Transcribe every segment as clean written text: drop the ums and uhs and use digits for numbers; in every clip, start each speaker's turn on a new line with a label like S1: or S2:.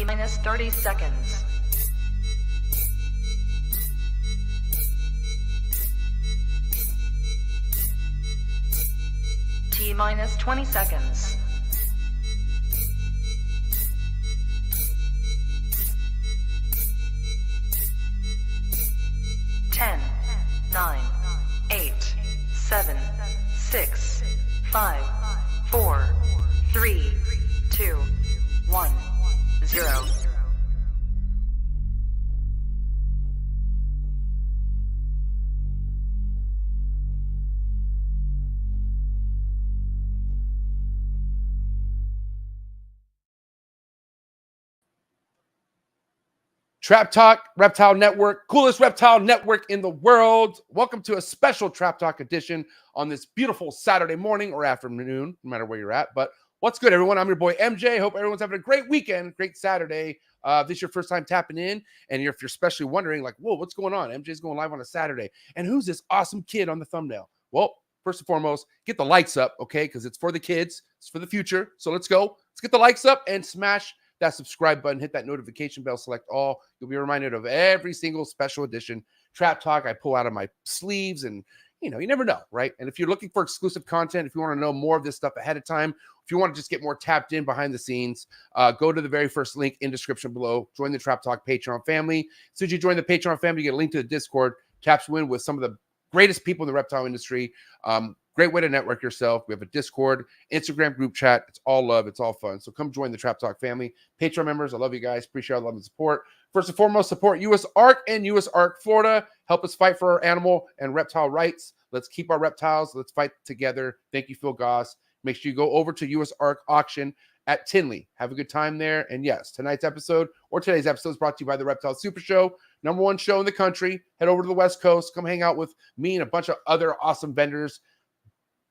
S1: T-minus 30 seconds. T-minus 20 seconds. Ten, 9, 8, 7, 6, 5, 4, 3, 2, 1, 0.
S2: Trap Talk, Reptile Network, coolest reptile network in the world. Welcome to a special Trap Talk edition on this beautiful Saturday morning or afternoon, no matter where you're at. But what's good, everyone? I'm your boy MJ. Hope everyone's having a great weekend, great Saturday. This is your first time tapping in, and if you're especially wondering, like, whoa, what's going on? MJ's going live on a Saturday, and who's this awesome kid on the thumbnail? Well, first and foremost, get the likes up, okay? Because it's for the kids, it's for the future. So let's go. Let's get the likes up and smash that subscribe button, hit that notification bell, select all. You'll be reminded of every single special edition Trap Talk I pull out of my sleeves, and you never know, right? And if you're looking for exclusive content, if you want to know more of this stuff ahead of time, if you want to just get more tapped in behind the scenes, go to the very first link in description below. Join the Trap Talk Patreon family. As soon as you join the Patreon family, you get a link to the Discord. Taps you in with some of the greatest people in the reptile industry. Great way to network yourself. We have a Discord, Instagram group chat. It's all love. It's all fun. So come join the Trap Talk family. Patreon members, I love you guys. Appreciate all the love and support. First and foremost, support US ARC and US ARC Florida. Help us fight for our animal and reptile rights. Let's keep our reptiles. Let's fight together. Thank you, Phil Goss. Make sure you go over to US ARC auction at Tinley. Have a good time there. And yes, today's episode is brought to you by the Reptile Super Show. #1 show in the country. Head over to the West Coast. Come hang out with me and a bunch of other awesome vendors.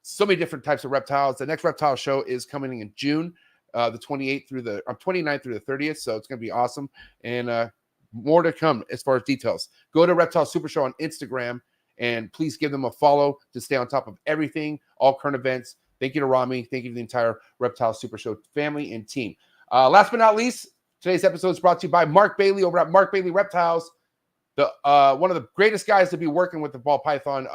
S2: So many different types of reptiles. The next reptile show is coming in June, the 28th through the 29th through the 30th. So it's going to be awesome. And more to come as far as details. Go to Reptile Super Show on Instagram and please give them a follow to stay on top of everything, all current events. Thank you to Rami. Thank you to the entire Reptile Super Show family and team. Last but not least, today's episode is brought to you by Mark Bailey over at Mark Bailey Reptiles. One of the greatest guys to be working with the ball python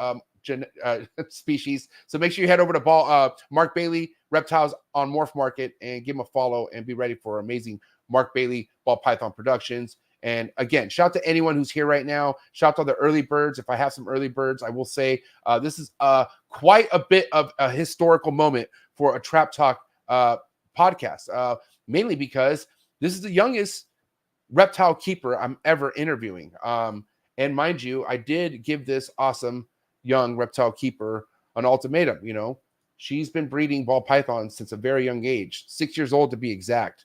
S2: species. So make sure you head over to Mark Bailey Reptiles on MORPH Market and give him a follow and be ready for amazing Mark Bailey ball python productions. And again, shout out to anyone who's here right now. Shout out to the early birds. If I have some early birds, I will say this is quite a bit of a historical moment for a Trap Talk podcast, mainly because this is the youngest reptile keeper I'm ever interviewing. And mind you, I did give this awesome young reptile keeper an ultimatum. She's been breeding ball pythons since a very young age, 6 years old to be exact.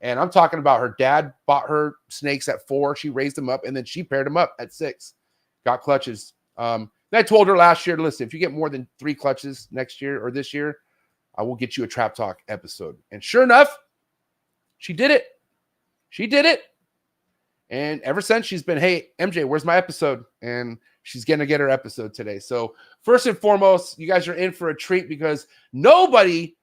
S2: And I'm talking about her dad bought her snakes at 4. She raised them up, and then she paired them up at 6. Got clutches. Then I told her last year, listen, if you get more than 3 clutches next year or this year, I will get you a Trap Talk episode. And sure enough, she did it. She did it. And ever since, she's been, hey, MJ, where's my episode? And she's going to get her episode today. So first and foremost, you guys are in for a treat because nobody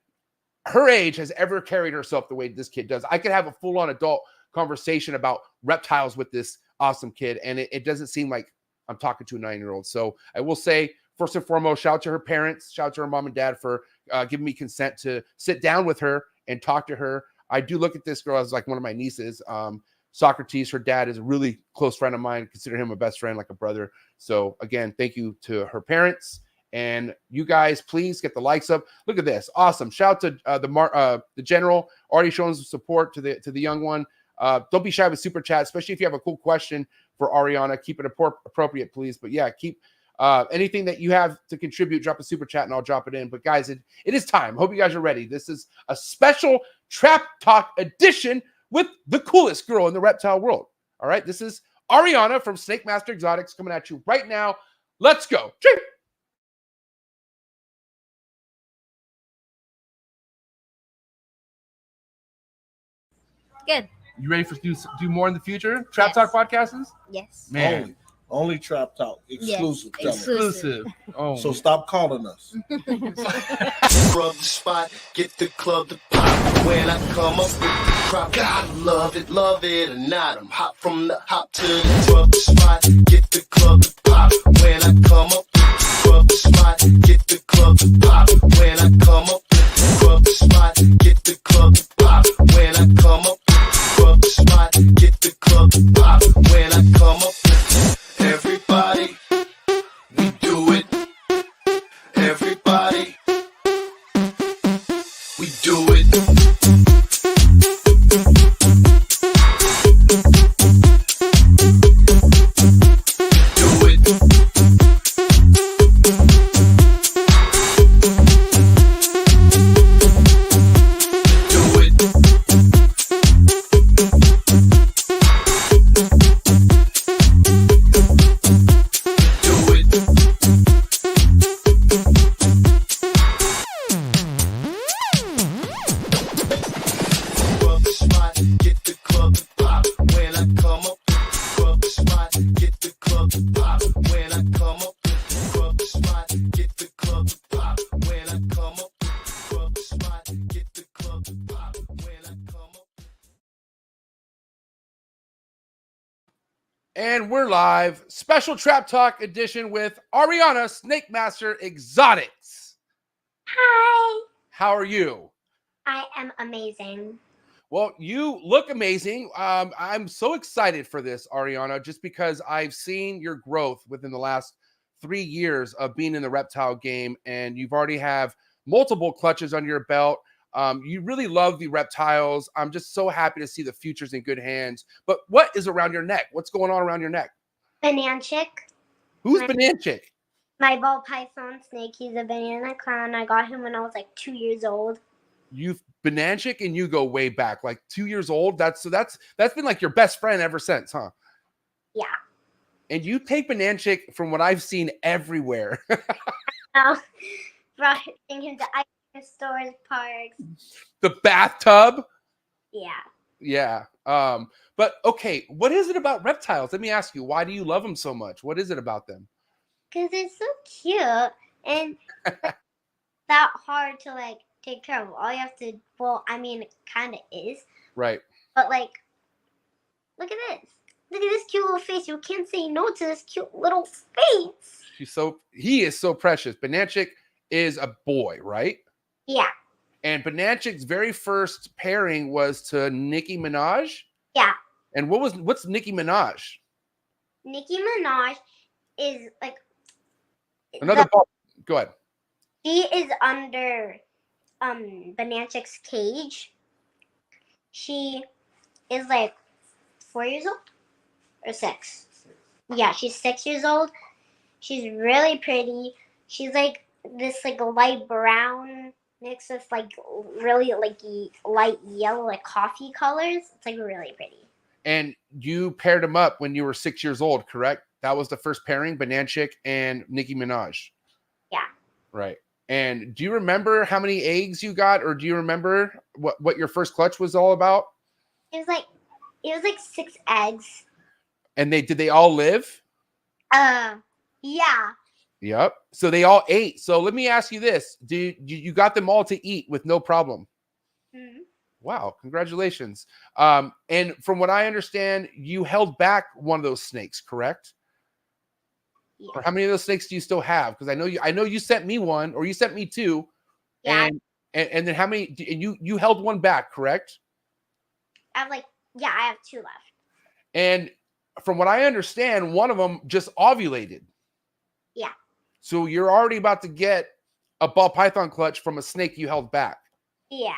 S2: her age has ever carried herself the way this kid does. I could have a full-on adult conversation about reptiles with this awesome kid, and it doesn't seem like I'm talking to a 9-year-old. So I will say, first and foremost, shout out to her parents, shout out to her mom and dad for giving me consent to sit down with her and talk to her. I do look at this girl as like one of my nieces. Socrates, her dad, is a really close friend of mine. Consider him a best friend, like a brother. So again, thank you to her parents. And you guys, please get the likes up. Look at this. Awesome. Shout out to the general, already showing some support to the young one. Don't be shy with super chat, especially if you have a cool question for Ariana. Keep it appropriate, please. But yeah, keep anything that you have to contribute, drop a super chat and I'll drop it in. But guys, it is time. Hope you guys are ready. This is a special Trap Talk edition with the coolest girl in the reptile world. All right. This is Ariana from Snake Master Exotics coming at you right now. Let's go.
S3: Good.
S2: You ready for do more in the future? Trap Talk podcasts?
S3: Yes.
S2: Man.
S3: Only Trap Talk. Exclusive.
S4: Yes, exclusive.
S2: Oh,
S3: So stop calling us.
S5: Rub the spot, get the club to pop. When I come up with the crowd, God love it or not. I'm hot from the hop to the rub the spot, get the club to pop. When I come up with the rub the spot, get the club to pop. When I come up with the rub the spot, get the club to pop. When I come up with the rub the spot, get the club to pop. When I come up with everybody, we do it. Everybody, we do it. Do it. Do it. Do it. Rub the spot, get the club to pop. When I come up with the rub the spot, get the club to pop. When I come up with the rub the spot, get the club to pop. When I come up with the rub the spot, get the club to pop. When I come up.
S2: and we're live. Special Trap Talk edition with Ariana, Snake Master Exotics.
S4: Hi.
S2: How are you?
S4: I am amazing.
S2: Well, you look amazing. I'm so excited for this, Ariana, just because I've seen your growth within the last 3 years of being in the reptile game, and you've already have multiple clutches on your belt. You really love the reptiles. I'm just so happy to see the future's in good hands. But what is around your neck? What's going on around your neck?
S4: Banana chick.
S2: Who's
S4: My-
S2: Banana Chick?
S4: My ball python snake. He's a banana clown. I got him when I was like 2 years old.
S2: You've Banana Chick and you go way back, like 2 years old. That's been like your best friend ever since, huh?
S4: Yeah.
S2: And you take Banana Chick from what I've seen everywhere.
S4: Oh, brought him to ice cream stores, parks.
S2: The bathtub.
S4: Yeah.
S2: Yeah. But okay, what is it about reptiles? Let me ask you, why do you love them so much? What is it about them?
S4: Because they're so cute and that hard to like take care of. All you have to, well, I mean, it kind of is.
S2: Right.
S4: But like, look at this. Look at this cute little face. You can't say no to this cute little face.
S2: He is so precious. Banana Chick is a boy, right?
S4: Yeah.
S2: And Banana Chick's very first pairing was to Nicki Minaj.
S4: Yeah.
S2: And what's Nicki Minaj?
S4: Nicki Minaj is like
S2: Another ball. Go ahead.
S4: she is under Banana Chick's cage. She is like 4 years old or 6. Yeah, she's 6 years old. She's really pretty. She's like this like light brown mixed with like really like light yellow, like coffee colors. It's like really pretty.
S2: And you paired them up when you were 6 years old, correct? That was the first pairing, Banana Chick and Nicki Minaj.
S4: Yeah.
S2: Right. And do you remember how many eggs you got, or do you remember what your first clutch was all about?
S4: It was like 6 eggs.
S2: And did they all live?
S4: Yeah.
S2: Yep. So they all ate. So let me ask you this: you got them all to eat with no problem?
S4: Mm-hmm.
S2: Wow! Congratulations. And from what I understand, you held back one of those snakes, correct?
S4: Yeah.
S2: Or how many of those snakes do you still have? Because I know you sent me one, or you sent me 2.
S4: Yeah.
S2: And then how many? And you held one back, correct?
S4: I have 2 left.
S2: And from what I understand, one of them just ovulated.
S4: Yeah.
S2: So you're already about to get a ball python clutch from a snake you held back.
S4: Yeah.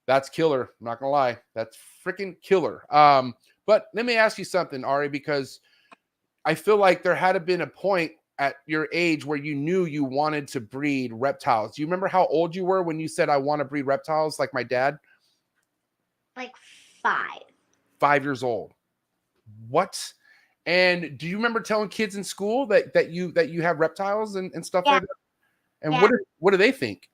S2: That's killer. I'm not gonna lie. That's freaking killer. But let me ask you something, Ari, because I feel like there had to been a point at your age where you knew you wanted to breed reptiles. Do you remember how old you were when you said, I want to breed reptiles like my dad?
S4: Like 5.
S2: 5 years old. What? And do you remember telling kids in school that you have reptiles and stuff like that? And
S4: Yeah.
S2: what do they think?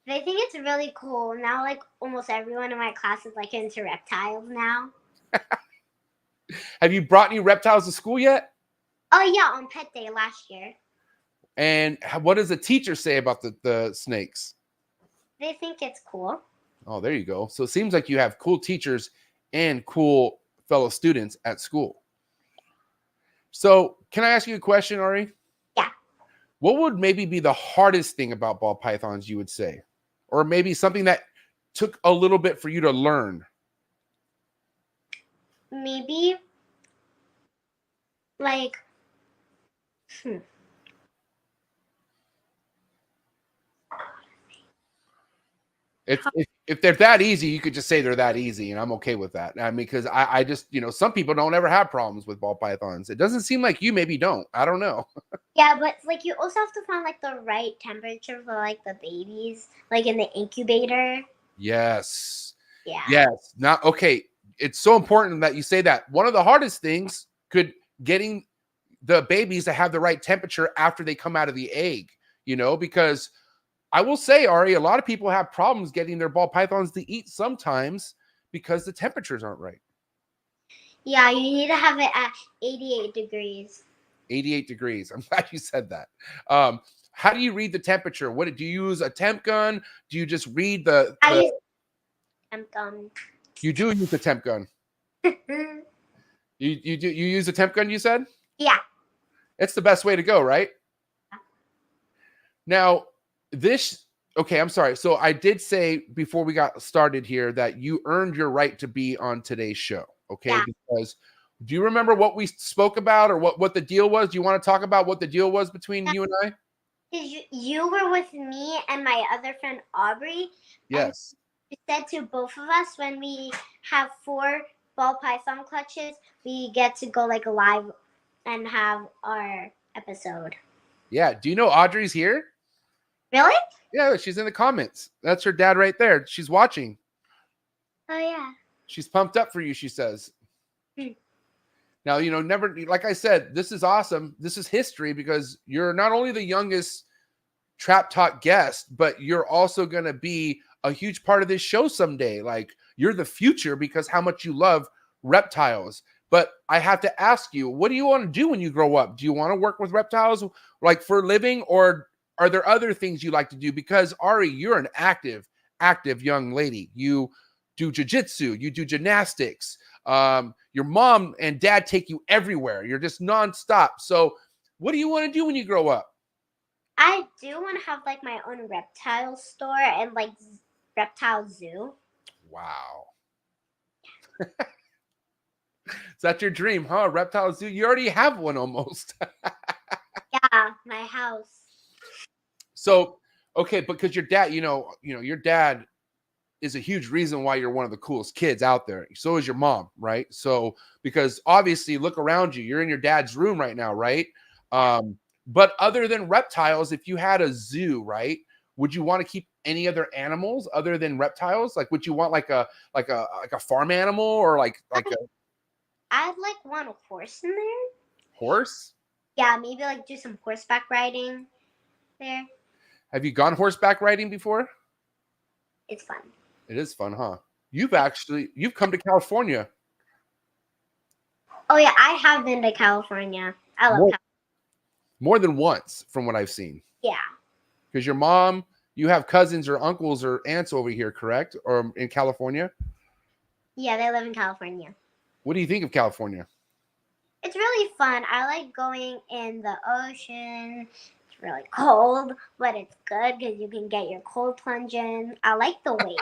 S4: They think it's really cool. Now like almost everyone in my class is like into reptiles now.
S2: Have you brought any reptiles to school yet?
S4: Oh yeah, on pet day last year.
S2: And what does the teacher say about the snakes?
S4: They think it's cool.
S2: Oh, there you go. So it seems like you have cool teachers and cool fellow students at school. So can I ask you a question, Ari?
S4: Yeah.
S2: What would maybe be the hardest thing about ball pythons, you would say? Or maybe something that took a little bit for you to learn?
S4: Maybe like
S2: If they're that easy, you could just say they're that easy, and I'm okay with that. I mean, because I just, some people don't ever have problems with ball pythons. It doesn't seem like you maybe don't. I don't know.
S4: yeah, but like you also have to find like the right temperature for like the babies, like in the incubator.
S2: Yes.
S4: Yeah.
S2: Yes. Not okay. It's so important that you say that. One of the hardest things could getting the babies to have the right temperature after they come out of the egg, because I will say, Ari, a lot of people have problems getting their ball pythons to eat sometimes because the temperatures aren't right.
S4: Yeah, you need to have it at 88 degrees.
S2: 88 degrees. I'm glad you said that. How do you read the temperature? What do you use, a temp gun? Do you just read
S4: I use temp gun.
S2: You do use the temp gun. You use a temp gun, you said?
S4: Yeah.
S2: It's the best way to go, right? Now, okay, I'm sorry. So I did say before we got started here that you earned your right to be on today's show, okay?
S4: Yeah.
S2: Because do you remember what we spoke about or what the deal was? Do you want to talk about what the deal was between you and I?
S4: You were with me and my other friend Aubrey.
S2: Yes.
S4: You said to both of us when we have 4 ball python clutches, we get to go like live and have our episode.
S2: Yeah. Do you know Audrey's here?
S4: Really?
S2: Yeah, she's in the comments. That's her dad right there. She's watching.
S4: Oh, yeah.
S2: She's pumped up for you, she says. Now, never, like I said, this is awesome. This is history because you're not only the youngest Trap Talk guest, but you're also going to be a huge part of this show someday. Like, you're the future because how much you love reptiles. But I have to ask you, what do you want to do when you grow up? Do you want to work with reptiles like for a living, or are there other things you like to do? Because Ari, you're an active young lady. You do jiu-jitsu, you do gymnastics. Your mom and dad take you everywhere. You're just nonstop. So what do you want to do when you grow up?
S4: I do want to have like my own reptile store and like reptile zoo.
S2: Wow. Is that your dream, huh? Reptile zoo? You already have one almost.
S4: Yeah, my house.
S2: So, okay, because your dad, your dad is a huge reason why you're one of the coolest kids out there. So is your mom, right? So, because obviously, look around you. You're in your dad's room right now, right? But other than reptiles, if you had a zoo, right, would you want to keep any other animals other than reptiles? Like, would you want like a farm animal or like a
S4: I'd like want a horse in there.
S2: horse?
S4: Yeah, maybe like do some horseback riding there.
S2: Have you gone horseback riding before?
S4: It's fun.
S2: It is fun, huh? You've come to California.
S4: Oh yeah, I have been to California. I love California.
S2: More than once from what I've seen.
S4: Yeah.
S2: Because your mom, you have cousins or uncles or aunts over here, correct? Or in California?
S4: Yeah, they live in California.
S2: What do you think of California?
S4: It's really fun. I like going in the ocean. It's really cold, but it's good because you can get your cold plunge in. I like the wave.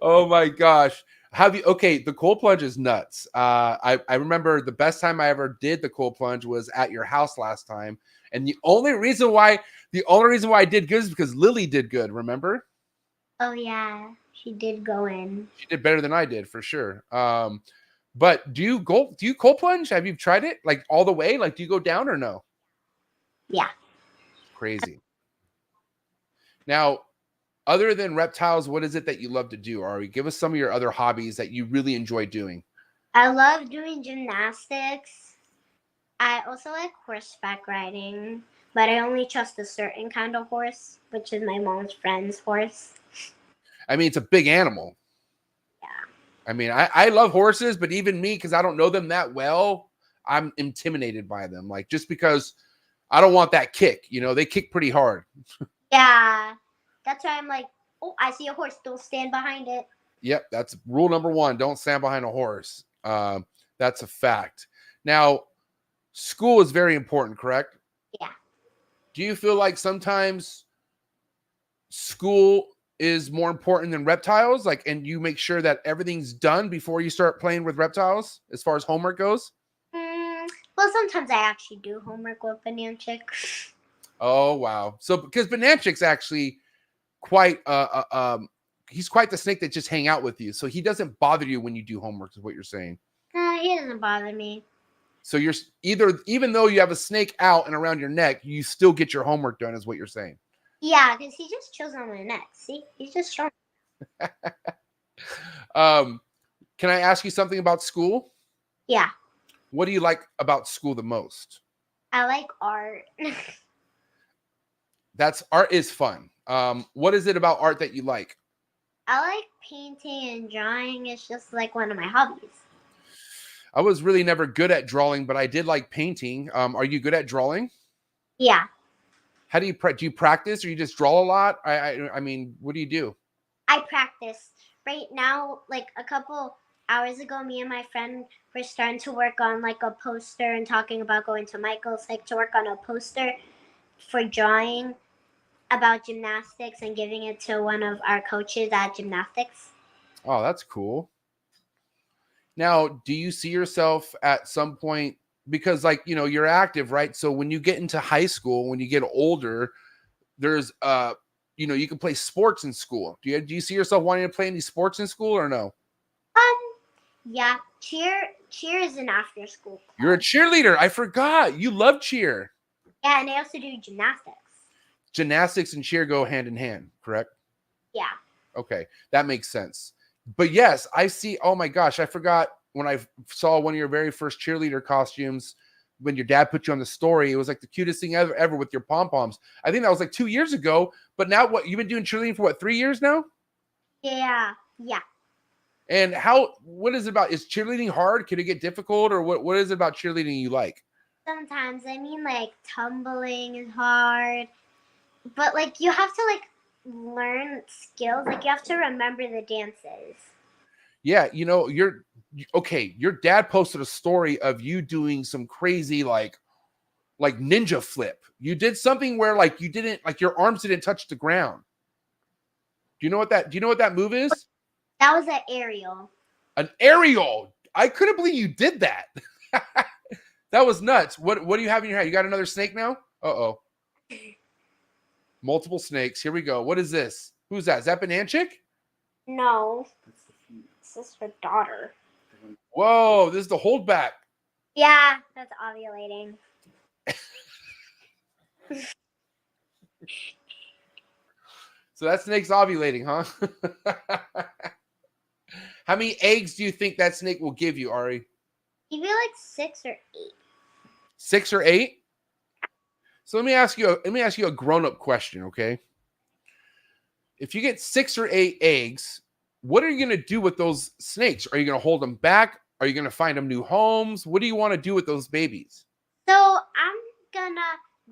S2: Oh my gosh. The cold plunge is nuts. I remember the best time I ever did the cold plunge was at your house last time. And the only reason why I did good is because Lily did good, remember?
S4: Oh yeah, she did go in.
S2: She did better than I did for sure. But do you cold plunge? Have you tried it? Like all the way? Like do you go down or no?
S4: Yeah.
S2: Crazy. Now, other than reptiles, what is it that you love to do, Ari? Give us some of your other hobbies that you really enjoy doing.
S4: I love doing gymnastics. I also like horseback riding, but I only trust a certain kind of horse, which is my mom's friend's horse.
S2: I mean, it's a big animal.
S4: Yeah.
S2: I mean, I love horses, but even me, because I don't know them that well, I'm intimidated by them. Like, just because I don't want that kick. You know, they kick pretty hard.
S4: Yeah. That's why I'm like, oh, I see a horse. Don't stand behind it.
S2: Yep, that's rule number 1. Don't stand behind a horse. That's a fact. Now, school is very important, correct?
S4: Yeah.
S2: Do you feel like sometimes school is more important than reptiles? Like, and you make sure that everything's done before you start playing with reptiles as far as homework goes?
S4: Well, sometimes I actually do homework with Bananchik.
S2: Oh, wow. So, because Bananchik's actually quite, he's quite the snake that just hang out with you. So he doesn't bother you when you do homework, is what you're saying.
S4: He doesn't bother me.
S2: So you're even though you have a snake out and around your neck, you still get your homework done, is what you're saying.
S4: Yeah, because he just chills on my neck. See, he's just strong.
S2: Can I ask you something about school?
S4: Yeah,
S2: What do you like about school the most?
S4: I like art.
S2: That's art is fun. What is it about art that you like?
S4: I like painting and drawing. It's just like one of my hobbies.
S2: I was really never good at drawing, but I did like painting. Are you good at drawing?
S4: Yeah,
S2: How do you practice, or you just draw a lot? I mean, what do you do?
S4: I practice. Right now, like a couple hours ago, me and my friend were starting to work on like a poster and talking about going to Michael's like to work on a poster for drawing about gymnastics and giving it to one of our coaches at gymnastics.
S2: Oh, that's cool. Now, do you see yourself at some point, because like, you know, you're active, right? So when you get into high school, when you get older, there's you know, you can play sports in school. Do you see yourself wanting to play any sports in school or no?
S4: Yeah, cheer is an after school club.
S2: You're a cheerleader. I forgot. You love cheer.
S4: Yeah, and I also do gymnastics.
S2: Gymnastics and cheer go hand in hand, correct?
S4: Yeah.
S2: Okay, that makes sense. But yes, I see. Oh my gosh, I forgot when I saw one of your very first cheerleader costumes when your dad put you on the story. It was like the cutest thing ever with your pom-poms. I think that was like 2 years ago. But now what? You've been doing cheerleading for what, 3 years now?
S4: Yeah.
S2: And what is it about? Is cheerleading hard? Can it get difficult? Or what is it about cheerleading you like?
S4: Sometimes, I mean, like tumbling is hard, but like you have to like learn skills. Like you have to remember the dances.
S2: Yeah, you know, your dad posted a story of you doing some crazy like ninja flip. You did something where like you didn't, like your arms didn't touch the ground. Do you know what that move is?
S4: That was an aerial.
S2: An aerial. I couldn't believe you did that. That was nuts. What do you have in your hand? You got another snake now? Uh-oh. Multiple snakes. Here we go. What is this? Who's that? Is that Bananchik?
S4: No. This is her daughter.
S2: Whoa, this is the holdback.
S4: Yeah, that's ovulating.
S2: So that snake's ovulating, huh? How many eggs do you think that snake will give you, Ari?
S4: Maybe like 6 or 8.
S2: 6 or 8? So let me ask you a grown-up question, okay? If you get 6 or 8 eggs, what are you going to do with those snakes? Are you going to hold them back? Are you going to find them new homes? What do you want to do with those babies?
S4: So I'm gonna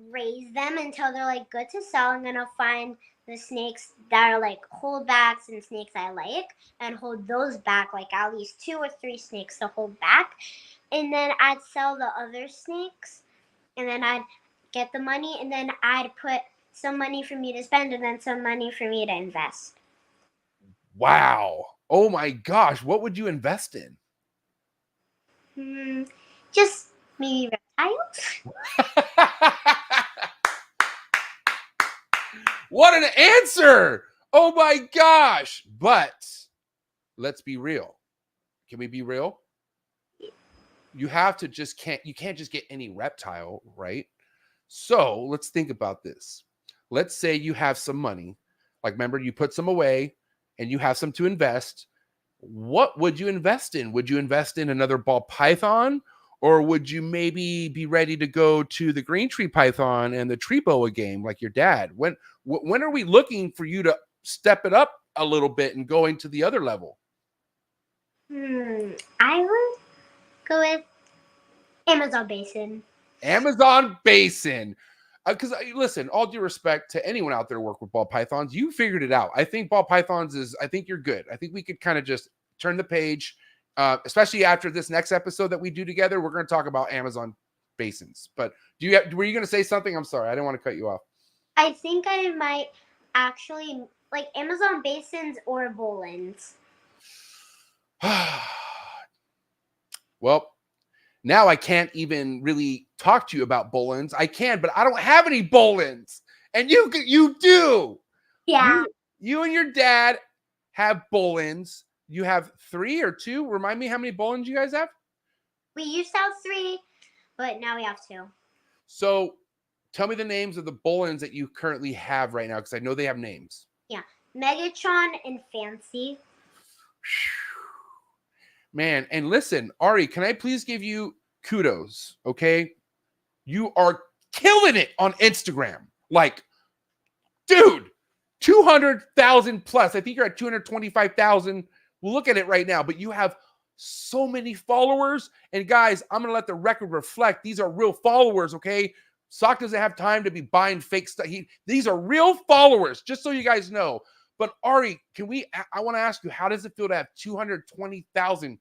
S4: raise them until they're like good to sell. I'm gonna find the snakes that are like holdbacks and snakes I like and hold those back, like at least 2 or 3 snakes to hold back. And then I'd sell the other snakes and then I'd get the money and then I'd put some money for me to spend and then some money for me to invest.
S2: Wow. Oh my gosh. What would you invest in?
S4: Just maybe reptiles.
S2: What an answer. Oh my gosh. But let's be real. Can we be real? You have to you can't just get any reptile, right? So let's think about this. Let's say you have some money. Like, remember, you put some away and you have some to invest. What would you invest in? Would you invest in another ball python? Or would you maybe be ready to go to the green tree python and the tree boa game like your dad? When are we looking for you to step it up a little bit and going to the other level?
S4: I would go with Amazon basin.
S2: Amazon basin. Because listen, all due respect to anyone out there who work with ball pythons, you figured it out. I think ball pythons I think you're good. I think we could kind of just turn the page, especially after this next episode that we do together. We're going to talk about Amazon basins. But were you going to say something? I'm sorry, I didn't want to cut you off.
S4: I think I might actually like Amazon basins or Bolins.
S2: Well, now I can't even really talk to you about Bolins. I can, but I don't have any Bolins. And you do.
S4: Yeah.
S2: You and your dad have Bolins. You have 3 or 2. Remind me how many Bolins you guys have?
S4: We used to have 3, but now we have 2.
S2: So tell me the names of the Bolins that you currently have right now, because I know they have names.
S4: Yeah. Megatron and Fancy.
S2: Man, and listen, Ari, can I please give you kudos, okay? You are killing it on Instagram. Like, dude, 200,000 plus. I think you're at 225,000. We'll look at it right now, but you have so many followers. And guys, I'm going to let the record reflect. These are real followers, okay? Sock doesn't have time to be buying fake stuff. These are real followers, just so you guys know. But Ari, I want to ask you, how does it feel to have 220,000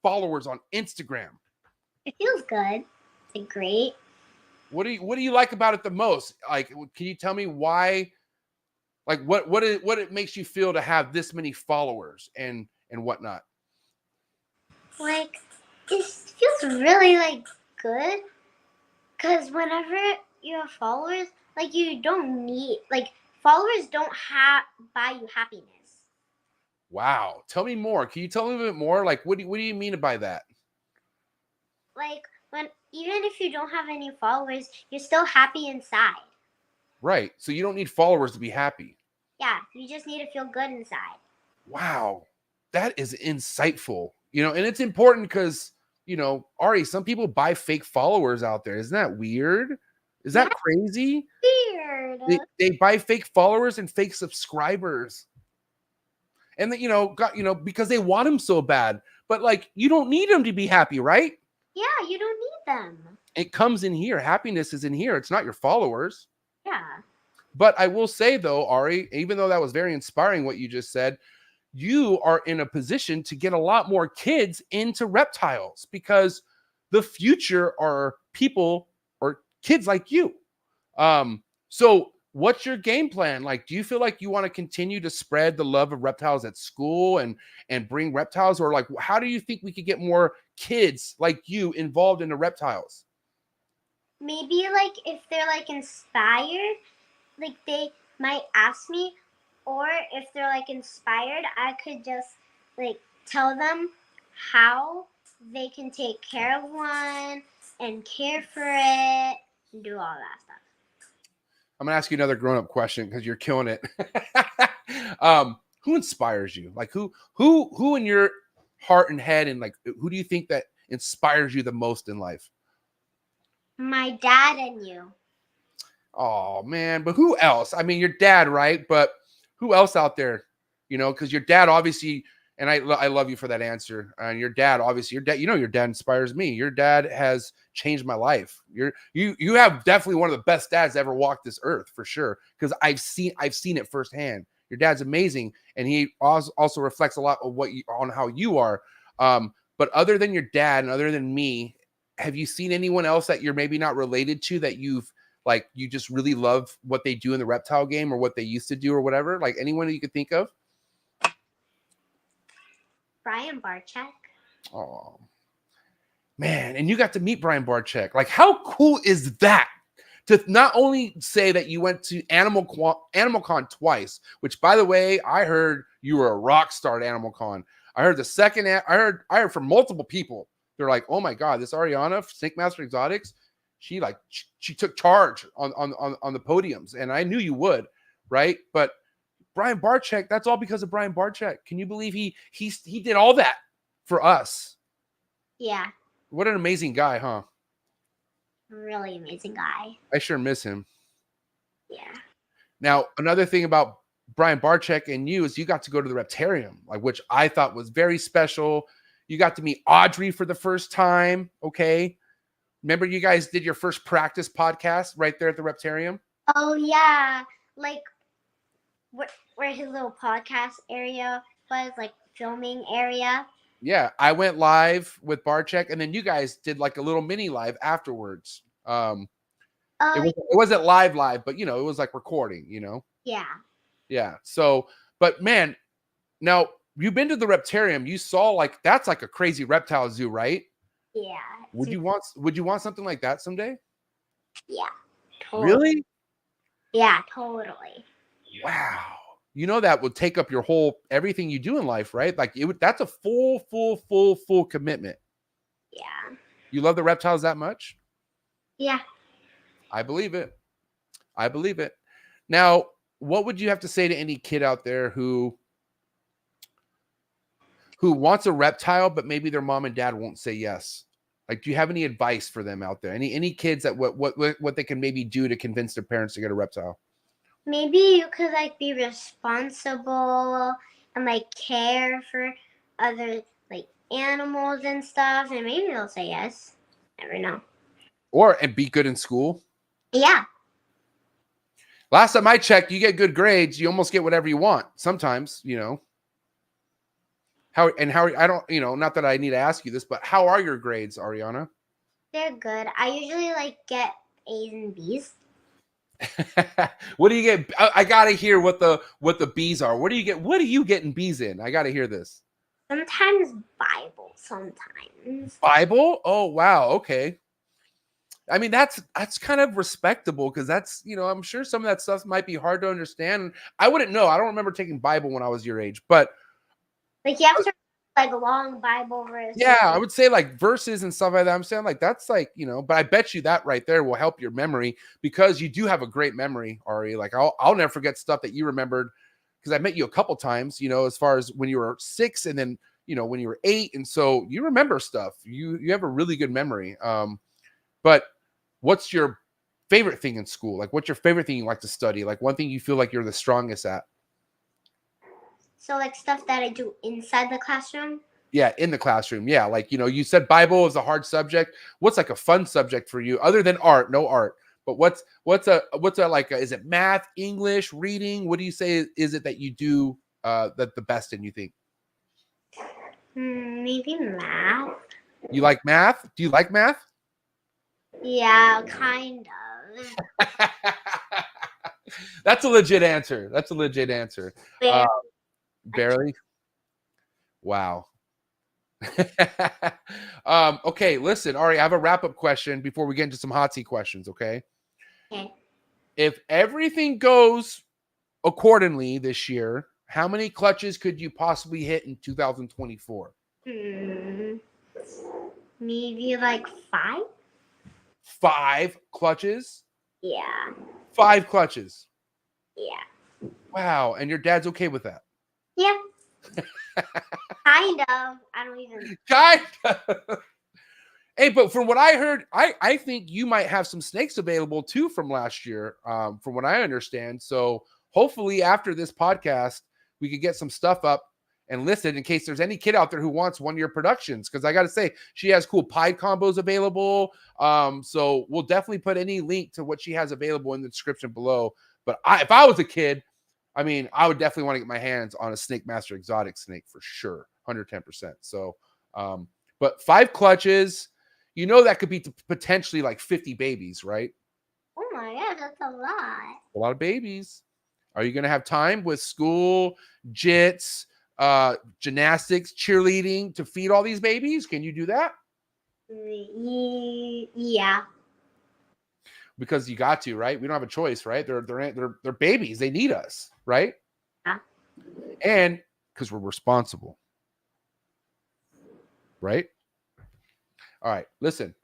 S2: followers on Instagram?
S4: It feels good. It's great.
S2: What do you like about it the most? Like, can you tell me why? Like, what it makes you feel to have this many followers and whatnot?
S4: Like, it feels really like good. Cause whenever you have followers, like you don't need followers don't buy you happiness.
S2: Wow. Tell me more. Can you tell me a bit more? Like, what do you mean by that?
S4: Like, even if you don't have any followers, you're still happy inside.
S2: Right. So you don't need followers to be happy.
S4: Yeah, you just need to feel good inside.
S2: Wow. That is insightful. And it's important because, Ari, some people buy fake followers out there. Isn't that weird? Is that crazy?
S4: Weird.
S2: They buy fake followers and fake subscribers. And because they want them so bad. But like, you don't need them to be happy, right?
S4: Yeah, you don't need them.
S2: It comes in here. Happiness is in here. It's not your followers.
S4: Yeah.
S2: But I will say though, Ari, even though that was very inspiring what you just said, you are in a position to get a lot more kids into reptiles because the future are people or kids like you. So what's your game plan? Like, do you feel like you want to continue to spread the love of reptiles at school and bring reptiles? Or like, how do you think we could get more kids like you involved in the reptiles?
S4: Maybe like if they're like inspired, like they might ask me, or if they're like inspired, I could just like tell them how they can take care of one and care for it and do all that stuff.
S2: I'm gonna ask you another grown-up question because you're killing it. Who inspires you? Like who in your heart and head, and like who do you think that inspires you the most in life?
S4: My dad and you.
S2: Oh man, but who else? I mean, your dad, right? But who else out there? Because your dad obviously, and I love you for that answer. And your dad, obviously, your dad inspires me. Your dad has changed my life. You have definitely one of the best dads to ever walk this earth for sure. Because I've seen it firsthand. Your dad's amazing, and he also reflects a lot of on how you are. But other than your dad and other than me, have you seen anyone else that you're maybe not related to that you just really love what they do in the reptile game or what they used to do or whatever? Like anyone that you could think of?
S4: Brian Barczyk.
S2: Oh, man. And you got to meet Brian Barczyk. Like, how cool is that? To not only say that you went to Animal Con twice, which, by the way, I heard you were a rock star at Animal Con. I heard I heard from multiple people. They're like, oh my God, this Ariana, Snake Master Exotics, she took charge on the podiums, and I knew you would, right? But Brian Barczyk, that's all because of Brian Barczyk. Can you believe he did all that for us?
S4: Yeah.
S2: What an amazing guy, huh?
S4: Really amazing guy.
S2: I sure miss him.
S4: Yeah.
S2: Now, another thing about Brian Barczyk and you is you got to go to the Reptarium, like, which I thought was very special. You got to meet Audrey for the first time. Okay. Remember you guys did your first practice podcast right there at the Reptarium?
S4: Oh yeah, like where his little podcast area was, like filming area.
S2: Yeah, I went live with Barcheck, and then you guys did like a little mini live afterwards.
S4: Oh
S2: It wasn't live, but you know, it was like recording, you know?
S4: yeah.
S2: Yeah. So, but man, now you've been to the Reptarium. You saw like that's like a crazy reptile zoo, right?
S4: Yeah.
S2: Would you want something like that someday?
S4: Yeah. Totally.
S2: Really?
S4: Yeah, totally.
S2: Wow. You know that would take up your whole everything you do in life, right? Like that's a full commitment.
S4: Yeah.
S2: You love the reptiles that much?
S4: Yeah.
S2: I believe it. I believe it. Now, what would you have to say to any kid out there who wants a reptile, but maybe their mom and dad won't say yes? Like, do you have any advice for them out there? Any kids that what they can maybe do to convince their parents to get a reptile?
S4: Maybe you could like be responsible and like care for other like animals and stuff, and maybe they'll say yes. Never know.
S2: And be good in school.
S4: Yeah.
S2: Last time I checked, you get good grades, you almost get whatever you want. Sometimes, you know. How I don't, you know, not that I need to ask you this, but how are your grades, Ariana?
S4: They're good. I usually like get A's and B's.
S2: What do you get? I gotta hear what the B's are. What do you get? What are you getting B's in? I gotta hear this.
S4: Sometimes Bible. Sometimes
S2: Bible? Oh wow, okay. I mean that's kind of respectable because that's, you know, I'm sure some of that stuff might be hard to understand. I wouldn't know. I don't remember taking Bible when I was your age, but
S4: like you have to like long Bible verses.
S2: yeah, I would say like verses and stuff like that. I'm saying like that's like, you know, but I bet you that right there will help your memory because you do have a great memory, Ari. Like I'll never forget stuff that you remembered because I met you a couple times, you know, as far as when you were 6 and then, you know, when you were 8. And so you remember stuff. You have a really good memory. But what's your favorite thing in school? Like what's your favorite thing you like to study? Like one thing you feel like you're the strongest at?
S4: So like stuff that I do inside the classroom.
S2: Yeah, in the classroom. Yeah, like, you know, you said Bible is a hard subject. What's like a fun subject for you other than art? No art. But what's a like is it math, English, reading? What do you say is it that you do that the best in, you think?
S4: Maybe math.
S2: You like math? Do you like math?
S4: Yeah, kind of.
S2: That's a legit answer. That's a legit answer. Barely. Wow. Okay, listen, Ari, I have a wrap-up question before we get into some hot seat questions, okay?
S4: Okay.
S2: If everything goes accordingly this year, how many clutches could you possibly hit in 2024?
S4: Maybe like 5?
S2: 5 clutches?
S4: Yeah.
S2: 5 clutches.
S4: Yeah.
S2: Wow, and your dad's okay with that?
S4: Yeah. Kind of. I don't even.
S2: Kind of. Hey, but from what I heard, I think you might have some snakes available too from last year, from what I understand. So hopefully after this podcast, we could get some stuff up and listed in case there's any kid out there who wants one-year productions. Because I got to say, she has cool pied combos available. So we'll definitely put any link to what she has available in the description below. But if I was a kid, I mean, I would definitely want to get my hands on a Snake Master exotic snake for sure, 110%. So, but 5 clutches, you know, that could be potentially like 50 babies, right?
S4: Oh my god, that's a lot.
S2: A lot of babies. Are you going to have time with school, jits, gymnastics, cheerleading to feed all these babies? Can you do that?
S4: Yeah.
S2: Because you got to, right? We don't have a choice, right? They're babies. They need us, right?
S4: Yeah.
S2: And because we're responsible, right? All right, listen.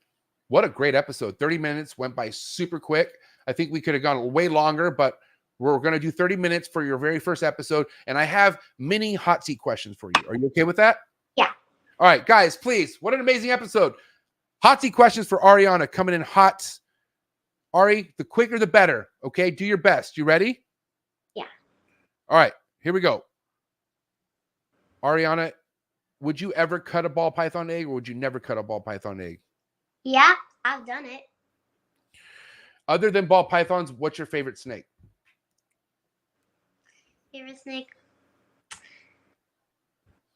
S2: What a great episode. 30 minutes went by super quick. I think we could have gone way longer, but we're going to do 30 minutes for your very first episode. And I have mini hot seat questions for you. Are you okay with that?
S4: Yeah.
S2: All right, guys, please. What an amazing episode. Hot seat questions for Ariana coming in hot. Ari, the quicker the better. Okay, do your best. You ready?
S4: Yeah.
S2: All right, here we go. Ariana, would you ever cut a ball python egg, or would you never cut a ball python egg?
S4: Yeah, I've done it.
S2: Other than ball pythons, what's your favorite snake?
S4: Favorite snake?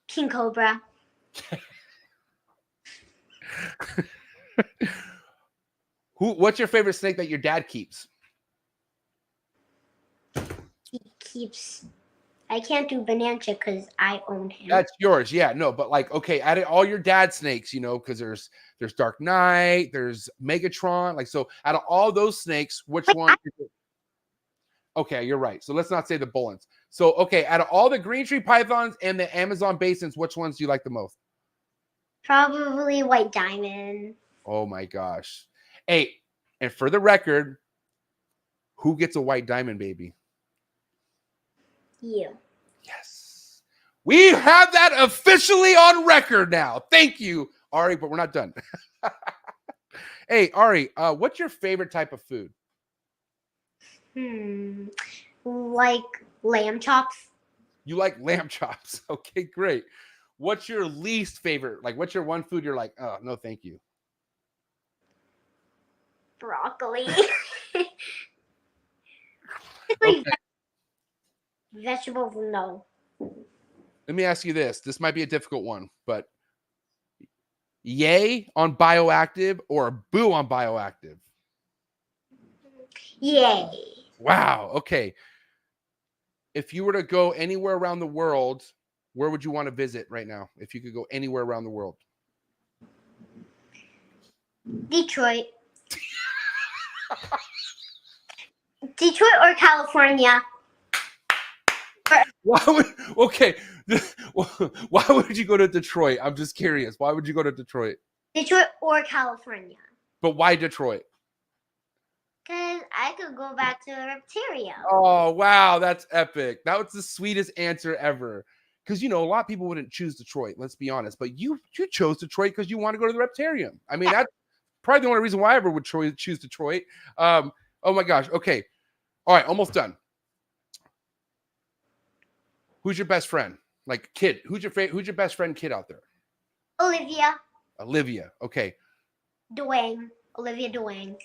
S4: King Cobra.
S2: What's your favorite snake that your dad keeps?
S4: He keeps. I can't do Bonanza because I own him.
S2: That's yours. Yeah, no, but like, okay, out of all your dad snakes, you know, because there's Dark Knight, there's Megatron, like, so out of all those snakes, which one? Okay, you're right. So let's not say the Bullens. So, okay, out of all the green tree pythons and the Amazon basins, which ones do you like the most?
S4: Probably White Diamond.
S2: Oh my gosh. Hey, and for the record, who gets a white diamond, baby?
S4: You.
S2: Yes. We have that officially on record now. Thank you, Ari, but we're not done. Hey, Ari, what's your favorite type of food?
S4: Like lamb chops.
S2: You like lamb chops. Okay, great. What's your least favorite? Like, what's your one food you're like, oh, no, thank you?
S4: Broccoli.
S2: Okay.
S4: Vegetables, no.
S2: Let me ask you this. This might be a difficult one, but yay on bioactive or boo on bioactive?
S4: Yay.
S2: Wow. Okay. If you were to go anywhere around the world, where would you want to visit right now? If you could go anywhere around the world?
S4: Detroit. Detroit or California.
S2: Why would you go to Detroit? I'm just curious. Why would you go to Detroit?
S4: Detroit or California.
S2: But why Detroit?
S4: Because I could go back to Reptile.
S2: Oh, wow. That's epic. That was the sweetest answer ever. Because, you know, a lot of people wouldn't choose Detroit, let's be honest. But you chose Detroit because you want to go to the Reptarium. I mean, that's probably the only reason why I ever would choose Detroit. Oh, my gosh. Okay. All right. Almost done. Who's your best friend? Like, kid. Who's your best friend kid out there? Olivia. Okay.
S4: Olivia Dwayne.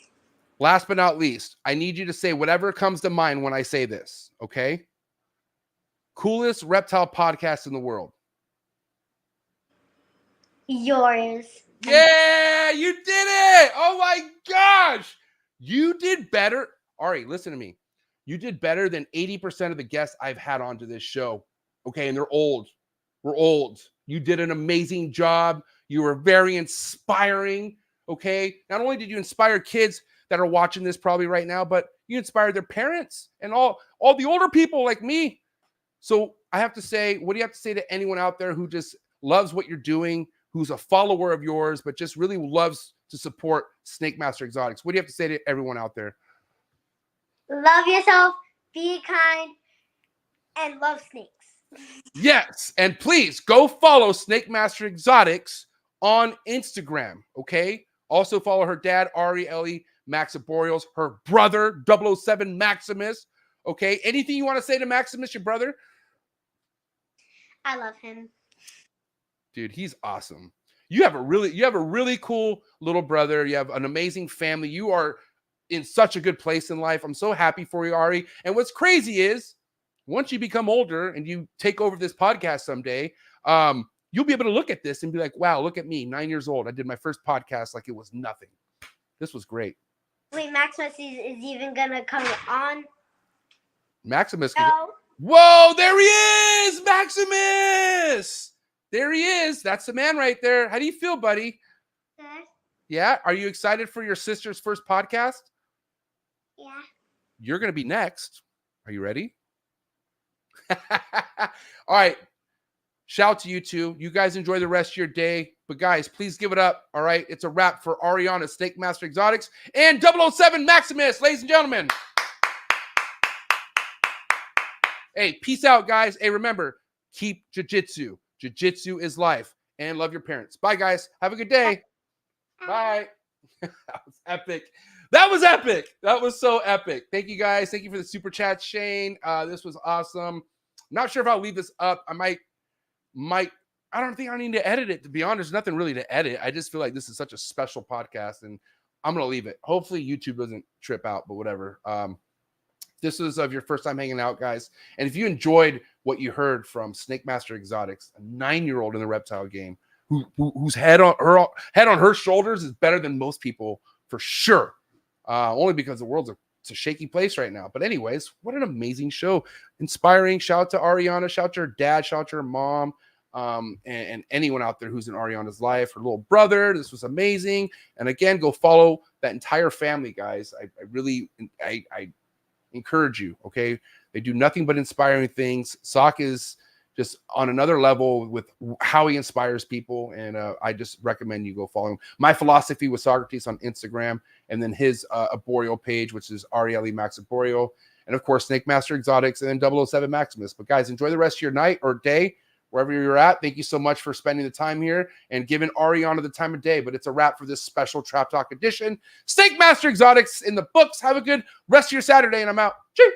S2: Last but not least, I need you to say whatever comes to mind when I say this, okay? Coolest reptile podcast in the world.
S4: Yours.
S2: Yeah, you did it. Oh my gosh. You did better. Ari, listen to me. You did better than 80% of the guests I've had onto this show. Okay, and they're old. We're old. You did an amazing job. You were very inspiring. Okay. Not only did you inspire kids that are watching this probably right now, but you inspired their parents and all the older people like me. So I have to say, what do you have to say to anyone out there who just loves what you're doing, who's a follower of yours, but just really loves to support Snake Master Exotics? What do you have to say to everyone out there?
S4: Love yourself, be kind, and love snakes.
S2: Yes. And please go follow Snake Master Exotics on Instagram. Okay. Also follow her dad, Ari Ellie Maxiborials, her brother, 007 Maximus. Okay. Anything you want to say to Maximus, your brother?
S4: I love him.
S2: Dude, he's awesome. You have a really cool little brother. You have an amazing family. You are in such a good place in life. I'm so happy for you, Ari. And what's crazy is once you become older and you take over this podcast someday, you'll be able to look at this and be like, wow, look at me, 9 years old. I did my first podcast like it was nothing. This was great.
S4: Wait, Maximus is even going to come on?
S2: Maximus.
S4: No.
S2: Whoa, there he is, Maximus. There he is. That's the man right there. How do you feel, buddy?
S4: Good.
S2: Yeah? Are you excited for your sister's first podcast?
S4: Yeah.
S2: You're going to be next. Are you ready? All right. Shout out to you two. You guys enjoy the rest of your day. But guys, please give it up. All right. It's a wrap for Ariana, Snake Master Exotics, and 007 Maximus, ladies and gentlemen. Hey, peace out, guys. Hey, remember, keep jiu-jitsu. Jiu-jitsu is life. And love your parents. Bye, guys. Have a good day. Bye. That was epic. That was epic. That was so epic. Thank you, guys. Thank you for the super chat, Shane. This was awesome. Not sure if I'll leave this up. I might I don't think I need to edit it, to be honest. There's nothing really to edit. I just feel like this is such a special podcast, and I'm going to leave it. Hopefully YouTube doesn't trip out, but whatever. This is your first time hanging out, guys. And if you enjoyed what you heard from Snake Master Exotics, a 9-year-old in the reptile game, whose head on her shoulders is better than most people for sure. Only because the world's it's a shaky place right now. But anyways, what an amazing show. Inspiring. Shout out to Ariana. Shout out to her dad. Shout out to her mom. And anyone out there who's in Ariana's life, her little brother. This was amazing. And again, go follow that entire family, guys. I really encourage you. Okay, they do nothing but inspiring things. Sock is just on another level with how he inspires people, and I just recommend you go follow him. My Philosophy with Socrates on Instagram, and then his Arboreal page, which is Arielle Max Arboreal, and of course Snake Master Exotics, and then 007 Maximus. But guys, enjoy the rest of your night or day, wherever you're at. Thank you so much for spending the time here and giving Ariana the time of day. But it's a wrap for this special Trap Talk edition. Snake Master Exotics in the books. Have a good rest of your Saturday, and I'm out. Cheers.